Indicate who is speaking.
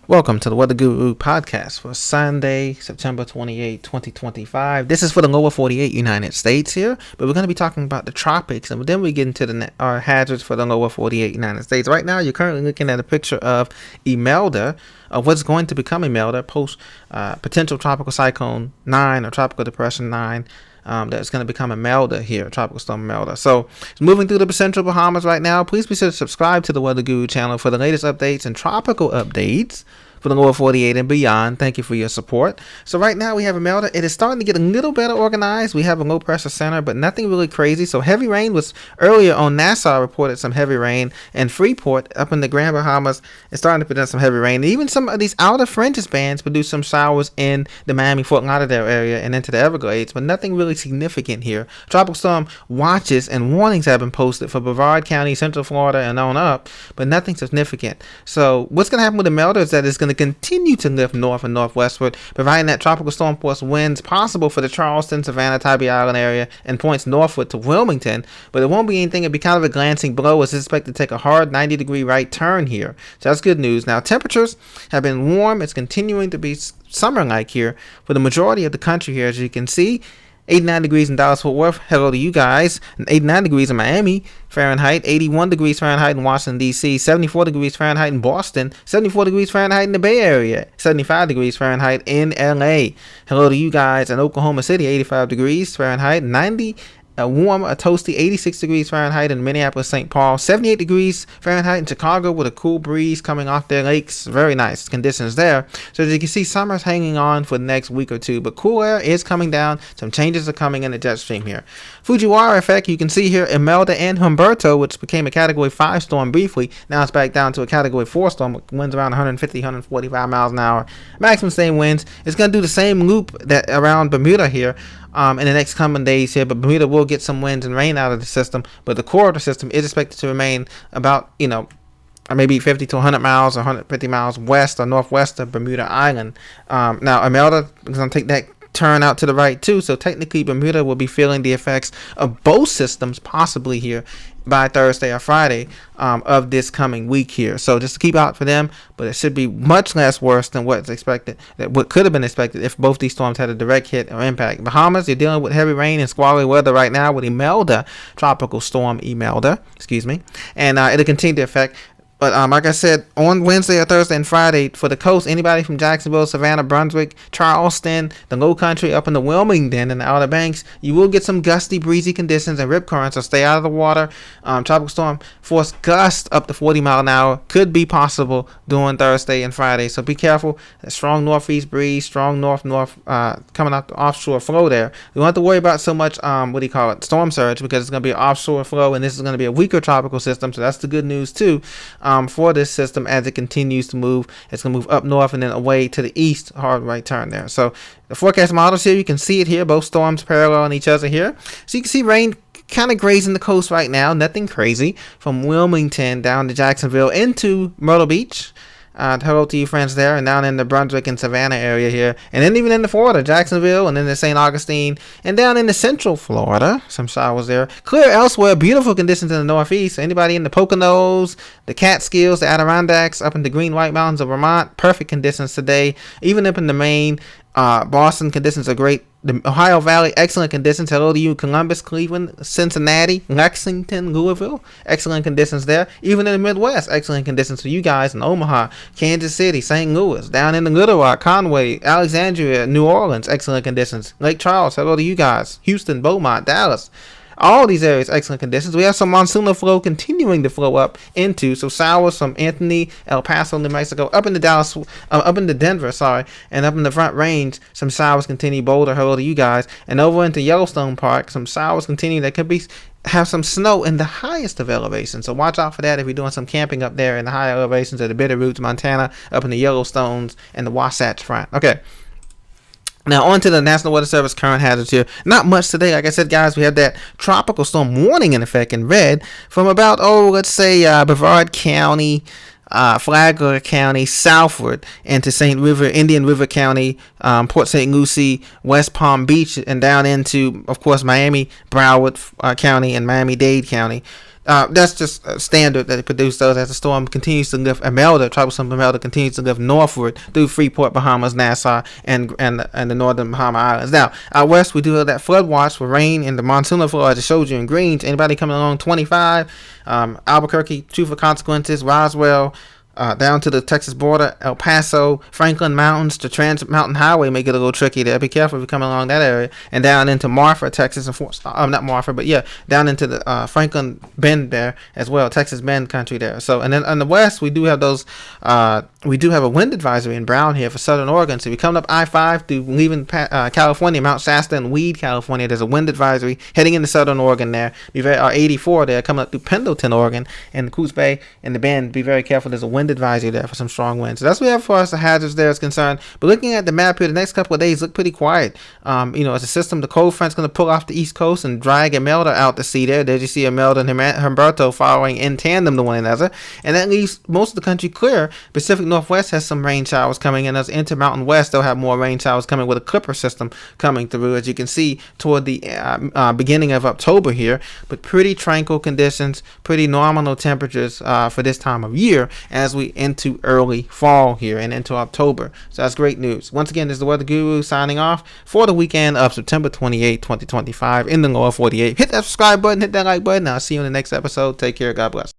Speaker 1: Welcome to the Weather Guru podcast for Sunday, September 28, 2025. This is for the lower 48 United States here, but we're going to be talking about the tropics, and then we get into our hazards for the lower 48 United States. Right now, you're currently looking at a picture of Imelda, of what's going to become Imelda, post potential tropical cyclone 9 or tropical depression 9. That's going to become Imelda here, Tropical Storm Imelda. So, it's moving through the central Bahamas right now. Please be sure to subscribe to the Weather Guru channel for the latest updates and tropical updates for the lower 48 and beyond. Thank you for your support. So right now we have Imelda. It is starting to get a little better organized. We have a low pressure center, but nothing really crazy. So heavy rain was earlier on. Nassau reported some heavy rain, and Freeport up in the Grand Bahamas is starting to present some heavy rain. And even some of these outer fringes bands produce some showers in the Miami, Fort Lauderdale area and into the Everglades, but nothing really significant here. Tropical storm watches and warnings have been posted for Brevard County, Central Florida, and on up, but nothing significant. So what's going to happen with Imelda is that it's going to continue to lift north and northwestward, providing that tropical storm force winds possible for the Charleston, Savannah, Tybee Island area and points northward to Wilmington, but it won't be anything. It'll be kind of a glancing blow. It's expected to take a hard 90-degree right turn here. So that's good news. Now, temperatures have been warm. It's continuing to be summer-like here for the majority of the country here, as you can see. 89 degrees in Dallas-Fort Worth. Hello to you guys. 89 degrees in Miami, Fahrenheit. 81 degrees Fahrenheit in Washington, D.C. 74 degrees Fahrenheit in Boston. 74 degrees Fahrenheit in the Bay Area. 75 degrees Fahrenheit in L.A. Hello to you guys in Oklahoma City. 85 degrees Fahrenheit. 90 warm, a toasty 86 degrees Fahrenheit in Minneapolis, St. Paul. 78 degrees Fahrenheit in Chicago with a cool breeze coming off their lakes. Very nice conditions there. So as you can see, summer's hanging on for the next week or two, but cool air is coming down. Some changes are coming in the jet stream here. Fujiwara effect, you can see here Imelda and Humberto, which became a Category 5 storm briefly. Now it's back down to a Category 4 storm with winds around 150, 145 miles an hour. Maximum same winds. It's going to do the same loop that around Bermuda here in the next coming days here, but Bermuda will get some winds and rain out of the system, but the core of the system is expected to remain about, maybe 50 to 100 miles or 150 miles west or northwest of Bermuda Island. Now, Imelda is going to take that turn out to the right too, so technically Bermuda will be feeling the effects of both systems possibly here by Thursday or Friday of this coming week here. So just to keep out for them, but it should be much less worse than what's expected, what could have been expected if both these storms had a direct hit or impact. Bahamas, you're dealing with heavy rain and squally weather right now with Imelda, tropical storm Imelda, and it'll continue to affect. But like I said, on Wednesday or Thursday and Friday for the coast, anybody from Jacksonville, Savannah, Brunswick, Charleston, the Low Country, up in the Wilmington and the Outer Banks, you will get some gusty, breezy conditions and rip currents, so stay out of the water. Tropical storm force gust up to 40 miles an hour could be possible during Thursday and Friday, so be careful. A strong northeast breeze, strong north-north coming out the offshore flow there. You don't have to worry about so much, storm surge, because it's going to be an offshore flow, and this is going to be a weaker tropical system, so that's the good news too. For this system as it continues to move. It's going to move up north and then away to the east, hard right turn there. So the forecast models here, you can see it here, both storms parallel on each other here. So you can see rain kind of grazing the coast right now, nothing crazy, from Wilmington down to Jacksonville into Myrtle Beach. Hello to you friends there, and down in the Brunswick and Savannah area here, and then even in the Florida, Jacksonville, and then the St. Augustine, and down in the central Florida, some showers there. Clear elsewhere, beautiful conditions in the northeast. Anybody in the Poconos, the Catskills, the Adirondacks, up in the Green White Mountains of Vermont, perfect conditions today. Even up in the Maine, Boston, conditions are great. The Ohio Valley, excellent conditions. Hello to you, Columbus, Cleveland, Cincinnati, Lexington, Louisville, excellent conditions there. Even in the Midwest, excellent conditions for you guys in Omaha, Kansas City, St. Louis, down in the Little Rock, Conway, Alexandria, New Orleans, excellent conditions. Lake Charles, hello to you guys. Houston, Beaumont, Dallas. All these areas, excellent conditions. We have some monsoonal flow continuing to flow up into, so showers from Anthony, El Paso, New Mexico, up into Dallas, up into Denver, and up in the Front Range, some showers continue. Boulder, hello to you guys, and over into Yellowstone Park, some showers continue. That could be have some snow in the highest of elevations, so watch out for that if you're doing some camping up there in the high elevations of the Bitterroots, Montana, up in the Yellowstones and the Wasatch Front. Okay. Now, on to the National Weather Service current hazards here. Not much today. Like I said, guys, we have that tropical storm warning in effect in red from about, Brevard County, Flagler County, southward into Indian River County, Port St. Lucie, West Palm Beach, and down into, of course, Miami, Broward County, and Miami-Dade County. That's just standard that they produce those as the storm continues to lift. Imelda, troublesome Imelda, continues to lift northward through Freeport, Bahamas, Nassau, and the northern Bahama Islands. Now, out west, we do have that flood watch for rain in the monsoon of Florida. I just showed you in greens. Anybody coming along 25, Albuquerque, Truth or Consequences, Roswell, down to the Texas border, El Paso, Franklin Mountains, the Trans Mountain Highway may get a little tricky there. Be careful if you're coming along that area. And down into Marfa, Texas, and not Marfa, but yeah, down into the Franklin Bend there as well, Texas Bend country there. So, and then on the west, we do have those. We do have a wind advisory in brown here for Southern Oregon. So if you're coming up I-5 through leaving California, Mount Shasta and Weed, California, there's a wind advisory heading into Southern Oregon there. Be very 84 there coming up through Pendleton, Oregon, and the Coos Bay and the Bend. Be very careful. There's a wind advisory there for some strong winds. So that's what we have for us. The hazards there is concerned. But looking at the map here, the next couple of days look pretty quiet. As a system, the cold front's going to pull off the east coast and drag Imelda out to sea there. There you see Imelda and Humberto following in tandem to one another, and that leaves most of the country clear. Pacific Northwest has some rain showers coming in. As Intermountain West, they'll have more rain showers coming with a clipper system coming through, as you can see toward the beginning of October here. But pretty tranquil conditions, pretty nominal temperatures for this time of year as we into early fall here and into October. So that's great news. Once again, this is the Weather Guru signing off for the weekend of September 28, 2025 in the lower 48. Hit that subscribe button, hit that like button. I'll see you in the next episode. Take care. God bless.